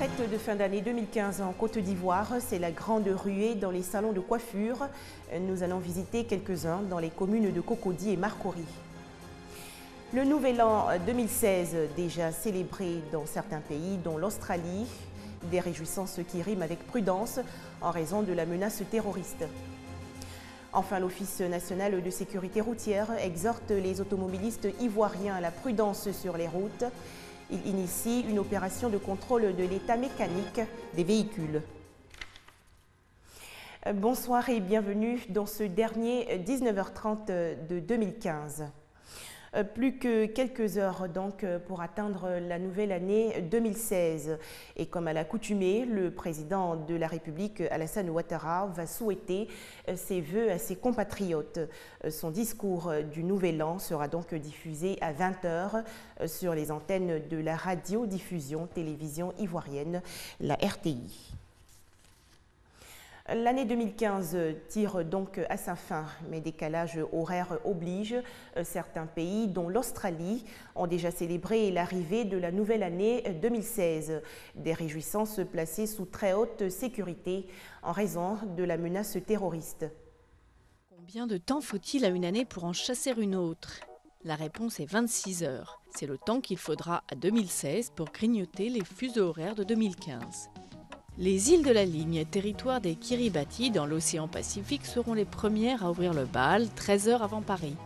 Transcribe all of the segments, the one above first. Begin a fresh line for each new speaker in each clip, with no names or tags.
fête de fin d'année 2015 en Côte d'Ivoire, c'est la grande ruée dans les salons de coiffure. Nous allons visiter quelques-uns dans les communes de Cocody et Marcory. Le nouvel an 2016 déjà célébré dans certains pays, dont l'Australie. Des réjouissances qui riment avec prudence en raison de la menace terroriste. Enfin, l'Office national de sécurité routière exhorte les automobilistes ivoiriens à la prudence sur les routes. Il initie une opération de contrôle de l'état mécanique des véhicules. Bonsoir et bienvenue dans ce dernier 19h30 de 2015. Plus que quelques heures donc pour atteindre la nouvelle année 2016. Et comme à l'accoutumée, le président de la République, Alassane Ouattara, va souhaiter ses vœux à ses compatriotes. Son discours du Nouvel An sera donc diffusé à 20h sur les antennes de la radiodiffusion télévision ivoirienne, la RTI. L'année 2015 tire donc à sa fin, mais décalage horaire oblige. Certains pays, dont l'Australie, ont déjà célébré l'arrivée de la nouvelle année 2016. Des réjouissances placées sous très haute sécurité en raison de la menace terroriste.
Combien de temps faut-il à une année pour en chasser une autre? La réponse est 26 heures. C'est le temps qu'il faudra à 2016 pour grignoter les fuseaux horaires de 2015. Les îles de la Ligne, territoire des Kiribati dans l'océan Pacifique, seront les premières à ouvrir le bal 13 heures avant Paris.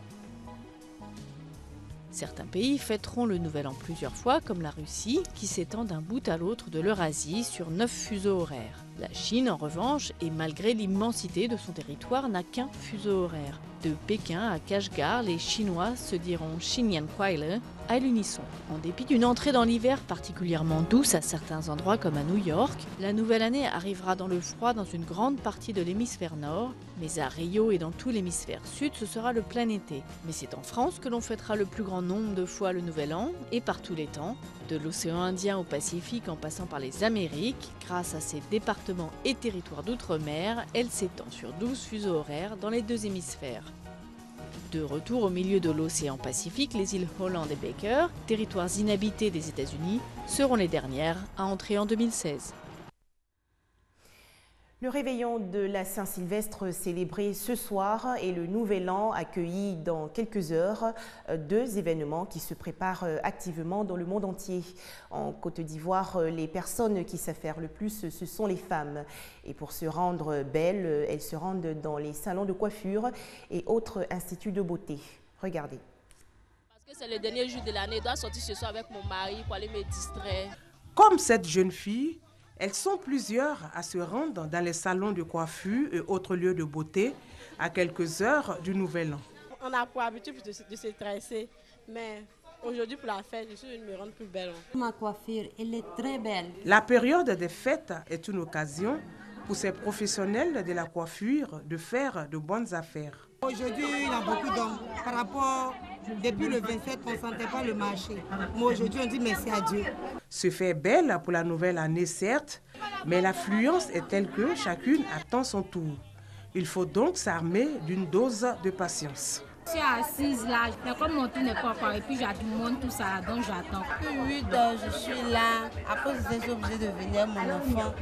Certains pays fêteront le Nouvel An plusieurs fois, comme la Russie, qui s'étend d'un bout à l'autre de l'Eurasie sur 9 fuseaux horaires. La Chine, en revanche, et malgré l'immensité de son territoire, n'a qu'un fuseau horaire. De Pékin à Kashgar, les Chinois se diront Xinyan Kuaile à l'unisson. En dépit d'une entrée dans l'hiver particulièrement douce à certains endroits comme à New York, la nouvelle année arrivera dans le froid dans une grande partie de l'hémisphère nord, mais à Rio et dans tout l'hémisphère sud, ce sera le plein été. Mais c'est en France que l'on fêtera le plus grand nombre de fois le Nouvel An, et par tous les temps, de l'océan Indien au Pacifique en passant par les Amériques. Grâce à ses départements et territoires d'outre-mer, elle s'étend sur 12 fuseaux horaires dans les deux hémisphères. De retour au milieu de l'océan Pacifique, les îles Holland et Baker, territoires inhabités des États-Unis, seront les dernières à entrer en 2016.
Le réveillon de la Saint-Sylvestre célébré ce soir et le Nouvel An accueilli dans quelques heures, deux événements qui se préparent activement dans le monde entier. En Côte d'Ivoire, les personnes qui s'affairent le plus, ce sont les femmes. Et pour se rendre belles, elles se rendent dans les salons de coiffure et autres instituts de beauté. Regardez.
Parce que c'est le dernier jour de l'année, je dois sortir ce soir avec mon mari pour aller me distraire.
Comme cette jeune fille, elles sont plusieurs à se rendre dans les salons de coiffure et autres lieux de beauté à quelques heures du Nouvel An.
On a pour habitude de se tresser, mais aujourd'hui pour la fête, je suis venue me rendre plus belle.
Ma coiffure, elle est très belle.
La période des fêtes est une occasion pour ces professionnels de la coiffure de faire de bonnes affaires.
Aujourd'hui, il y a beaucoup d'hommes. Par rapport, depuis le 27, on ne sentait pas le marché. Mais aujourd'hui, on dit merci à Dieu.
Se fait belle pour la nouvelle année, certes, mais l'affluence est telle que chacune attend son tour. Il faut donc s'armer d'une dose de patience.
Je suis assise là, mais comme mon tour n'est pas encore, et puis j'admire tout ça, donc j'attends.
Depuis 8 heures, je suis là. Après, j'étais obligée de venir mon enfant.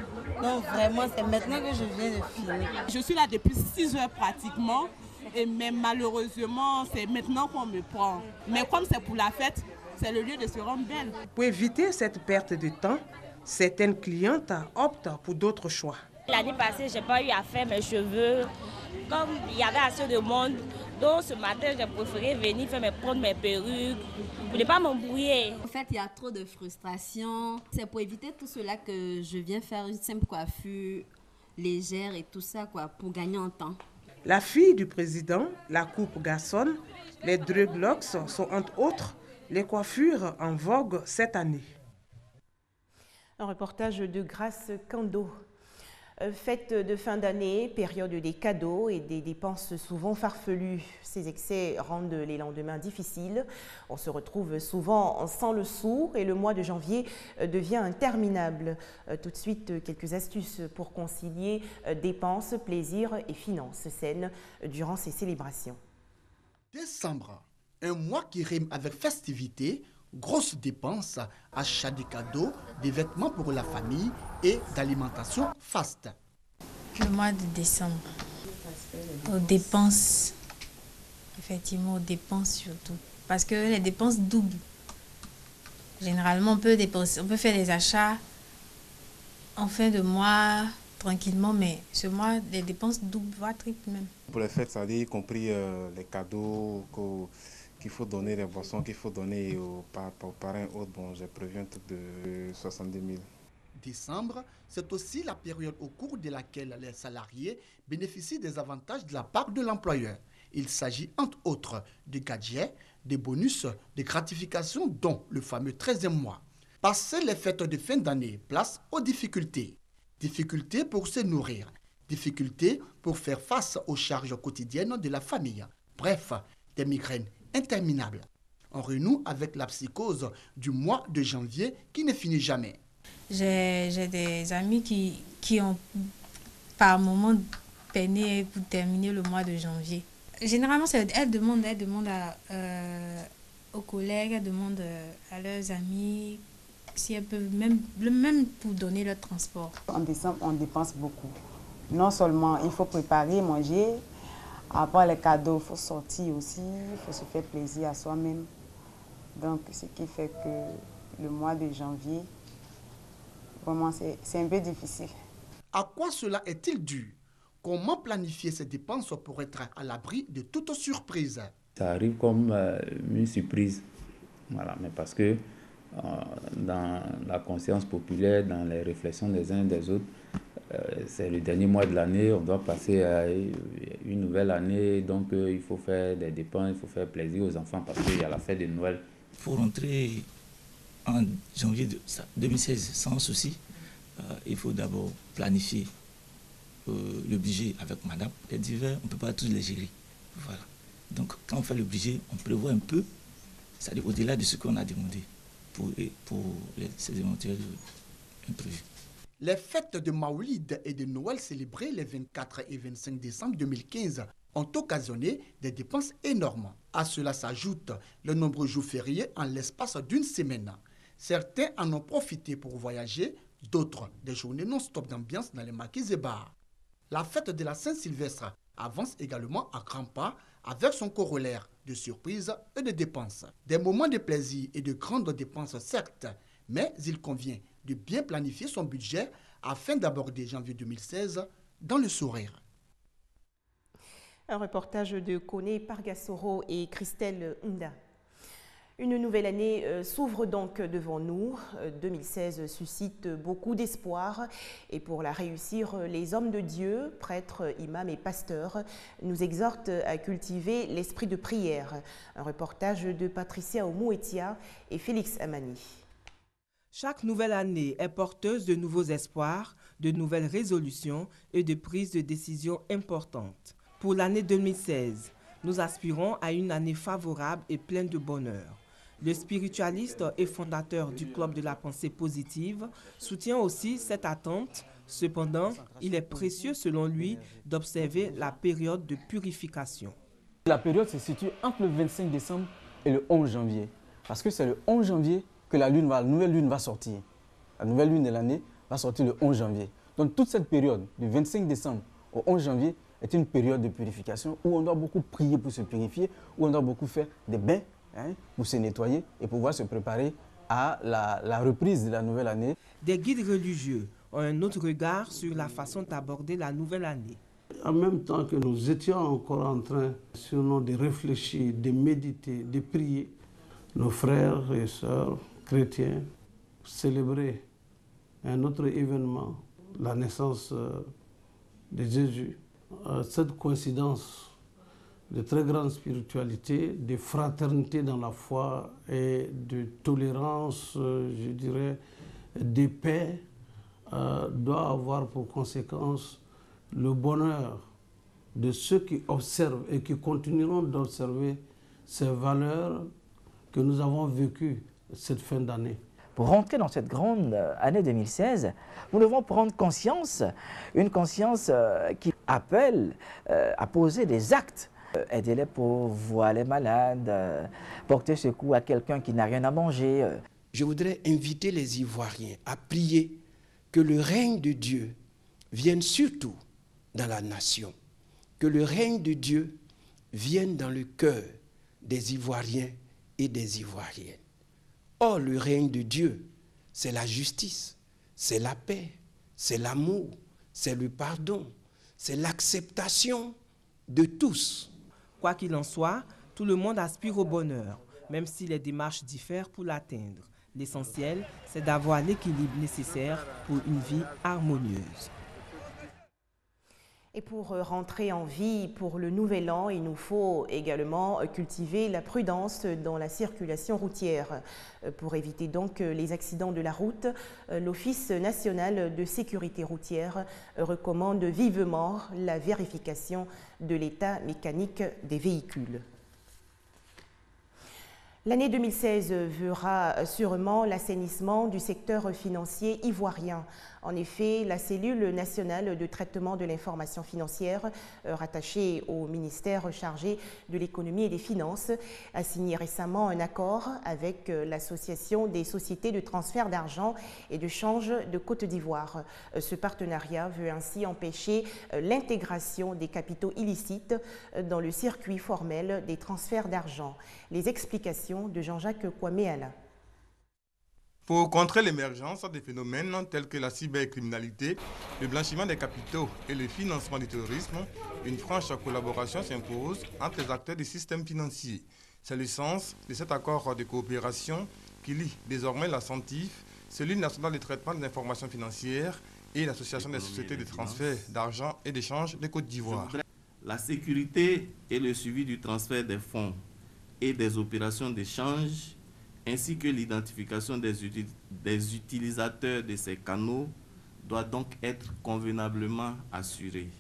Donc vraiment, c'est maintenant que je viens de finir.
Je suis là depuis 6 heures pratiquement. Et même malheureusement, c'est maintenant qu'on me prend. Mais comme c'est pour la fête, c'est le lieu de se rendre belle.
Pour éviter cette perte de temps, certaines clientes optent pour d'autres choix.
L'année passée, je n'ai pas eu à faire mes cheveux. Comme il y avait assez de monde, donc ce matin, j'ai préféré venir prendre mes perruques pour ne pas m'embrouiller.
En fait, il y a trop de frustration. C'est pour éviter tout cela que je viens faire une simple coiffure légère et tout ça, quoi, pour gagner en temps.
La fille du président, la coupe garçonne, les dreadlocks sont entre autres les coiffures en vogue cette année.
Un reportage de Grace Kando. Fête de fin d'année, période des cadeaux et des dépenses souvent farfelues. Ces excès rendent les lendemains difficiles. On se retrouve souvent sans le sou et le mois de janvier devient interminable. Tout de suite, quelques astuces pour concilier dépenses, plaisirs et finances saines durant ces célébrations.
Décembre, un mois qui rime avec festivité, grosses dépenses, achat de cadeaux, des vêtements pour la famille et d'alimentation faste.
Le mois de décembre, aux dépenses, effectivement aux dépenses surtout, parce que les dépenses doublent. Généralement, on peut faire des achats en fin de mois, tranquillement, mais ce mois, les dépenses doublent, voire triplent même.
Pour les fêtes, ça veut dire y compris les cadeaux qu'il faut donner, les boissons qu'il faut donner aux parrains autres. Bon, j'ai prévu un truc de 70 000.
Décembre, c'est aussi la période au cours de laquelle les salariés bénéficient des avantages de la part de l'employeur. Il s'agit entre autres de gadgets, des bonus, des gratifications, dont le fameux 13e mois. Passer les fêtes de fin d'année, place aux difficultés. Difficultés pour se nourrir, difficultés pour faire face aux charges quotidiennes de la famille. Bref, des migraines interminables. On renoue avec la psychose du mois de janvier qui ne finit jamais.
J'ai des amis qui ont par moment peiné pour terminer le mois de janvier. Généralement, elles demandent aux collègues, elles demandent à leurs amis si elles peuvent, même pour donner leur transport.
En décembre, on dépense beaucoup. Non seulement il faut préparer, manger, après les cadeaux, il faut sortir aussi, il faut se faire plaisir à soi-même. Donc, ce qui fait que le mois de janvier, vraiment, c'est un peu difficile.
À quoi cela est-il dû? Comment planifier ces dépenses pour être à l'abri de toute surprise?
Ça arrive comme une surprise, voilà, mais parce que dans la conscience populaire, dans les réflexions des uns et des autres, c'est le dernier mois de l'année, on doit passer à une nouvelle année, donc il faut faire des dépenses, il faut faire plaisir aux enfants parce qu'il y a la fête de Noël.
Pour rentrer en janvier 2016 sans souci, il faut d'abord planifier le budget avec madame. Les divers, on ne peut pas tous les gérer. Voilà. Donc quand on fait le budget, on prévoit un peu, c'est-à-dire au-delà de ce qu'on a demandé pour ces éventuels imprévus.
Les fêtes de Maoulid et de Noël célébrées les 24 et 25 décembre 2015 ont occasionné des dépenses énormes. À cela s'ajoute le nombreux jours fériés en l'espace d'une semaine. Certains en ont profité pour voyager, d'autres des journées non-stop d'ambiance dans les maquis et bars. La fête de la Saint-Sylvestre avance également à grands pas avec son corollaire de surprises et de dépenses. Des moments de plaisir et de grandes dépenses certes, mais il convient de bien planifier son budget afin d'aborder janvier 2016 dans le sourire.
Un reportage de Koné Pargasoro et Christelle Nda. Une nouvelle année s'ouvre donc devant nous. 2016 suscite beaucoup d'espoir et pour la réussir, les hommes de Dieu, prêtres, imams et pasteurs, nous exhortent à cultiver l'esprit de prière. Un reportage de Patricia Omouetia et Félix Amani.
Chaque nouvelle année est porteuse de nouveaux espoirs, de nouvelles résolutions et de prises de décisions importantes. Pour l'année 2016, nous aspirons à une année favorable et pleine de bonheur. Le spiritualiste et fondateur du Club de la pensée positive soutient aussi cette attente. Cependant, il est précieux selon lui d'observer la période de purification.
La période se situe entre le 25 décembre et le 11 janvier. Parce que c'est le 11 janvier que la nouvelle lune va sortir. La nouvelle lune de l'année va sortir le 11 janvier. Donc toute cette période, du 25 décembre au 11 janvier, est une période de purification où on doit beaucoup prier pour se purifier, où on doit beaucoup faire des bains pour se nettoyer et pouvoir se préparer à la reprise de la nouvelle année.
Des guides religieux ont un autre regard sur la façon d'aborder la nouvelle année.
En même temps que nous étions encore en train, sinon de réfléchir, de méditer, de prier, nos frères et sœurs chrétiens célébraient un autre événement, la naissance de Jésus. Cette coïncidence de très grande spiritualité, de fraternité dans la foi et de tolérance, je dirais, de paix, doit avoir pour conséquence le bonheur de ceux qui observent et qui continueront d'observer ces valeurs que nous avons vécues cette fin d'année.
Pour rentrer dans cette grande année 2016, nous devons prendre conscience, une conscience qui appelle à poser des actes Aider les pauvres, voir les malades, porter secours à quelqu'un qui n'a rien à manger.
Je voudrais inviter les Ivoiriens à prier que le règne de Dieu vienne surtout dans la nation, que le règne de Dieu vienne dans le cœur des Ivoiriens et des Ivoiriennes. Or, le règne de Dieu, c'est la justice, c'est la paix, c'est l'amour, c'est le pardon, c'est l'acceptation de tous.
Quoi qu'il en soit, tout le monde aspire au bonheur, même si les démarches diffèrent pour l'atteindre. L'essentiel, c'est d'avoir l'équilibre nécessaire pour une vie harmonieuse.
Et pour rentrer en vie pour le nouvel an, il nous faut également cultiver la prudence dans la circulation routière. Pour éviter donc les accidents de la route, l'Office national de sécurité routière recommande vivement la vérification de l'état mécanique des véhicules. L'année 2016 verra sûrement l'assainissement du secteur financier ivoirien. En effet, la cellule nationale de traitement de l'information financière, rattachée au ministère chargé de l'économie et des finances, a signé récemment un accord avec l'Association des sociétés de transfert d'argent et de change de Côte d'Ivoire. Ce partenariat veut ainsi empêcher l'intégration des capitaux illicites dans le circuit formel des transferts d'argent. Les explications de Jean-Jacques Kwame-Ala.
Pour contrer l'émergence des phénomènes tels que la cybercriminalité, le blanchiment des capitaux et le financement du terrorisme, une franche collaboration s'impose entre les acteurs du système financier. C'est le sens de cet accord de coopération qui lie désormais la CENTIF, cellule nationale de traitement des informations financières, et l'Association des sociétés de transfert d'argent et d'échange de Côte d'Ivoire.
La sécurité et le suivi du transfert des fonds et des opérations d'échange, ainsi que l'identification des utilisateurs de ces canaux, doit donc être convenablement assurée.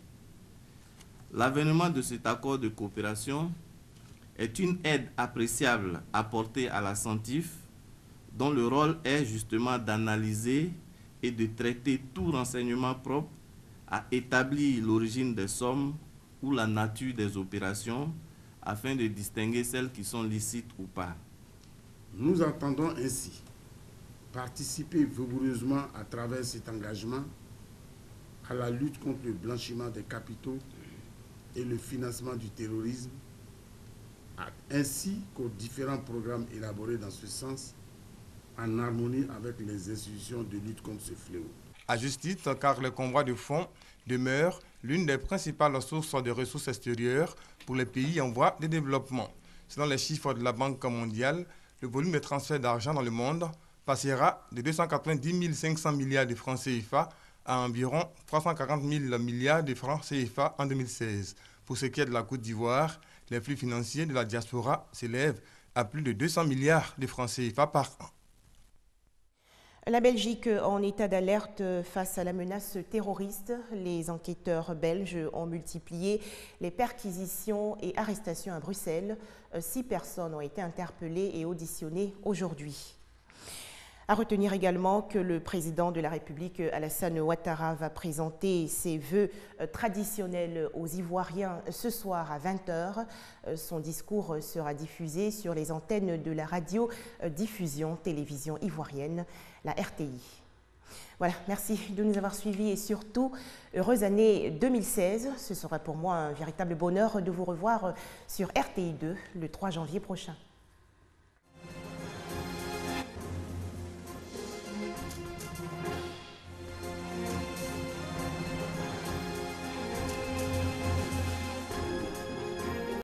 L'avènement de cet accord de coopération est une aide appréciable apportée à la CENTIF, dont le rôle est justement d'analyser et de traiter tout renseignement propre à établir l'origine des sommes ou la nature des opérations, afin de distinguer celles qui sont licites ou pas.
Nous entendons ainsi participer vigoureusement à travers cet engagement à la lutte contre le blanchiment des capitaux et le financement du terrorisme, ainsi qu'aux différents programmes élaborés dans ce sens, en harmonie avec les institutions de lutte contre ce fléau.
À juste titre, car le convoi de fonds demeure l'une des principales sources de ressources extérieures pour les pays en voie de développement. Selon les chiffres de la Banque mondiale, le volume de transfert d'argent dans le monde passera de 290 500 milliards de francs CFA à environ 340 000 milliards de francs CFA en 2016. Pour ce qui est de la Côte d'Ivoire, les flux financiers de la diaspora s'élèvent à plus de 200 milliards de francs CFA par an.
La Belgique en état d'alerte face à la menace terroriste. Les enquêteurs belges ont multiplié les perquisitions et arrestations à Bruxelles. 6 personnes ont été interpellées et auditionnées aujourd'hui. À retenir également que le président de la République, Alassane Ouattara, va présenter ses vœux traditionnels aux Ivoiriens ce soir à 20h. Son discours sera diffusé sur les antennes de la radio-diffusion télévision ivoirienne, la RTI. Voilà, merci de nous avoir suivis et surtout, heureuse année 2016. Ce sera pour moi un véritable bonheur de vous revoir sur RTI 2 le 3 janvier prochain.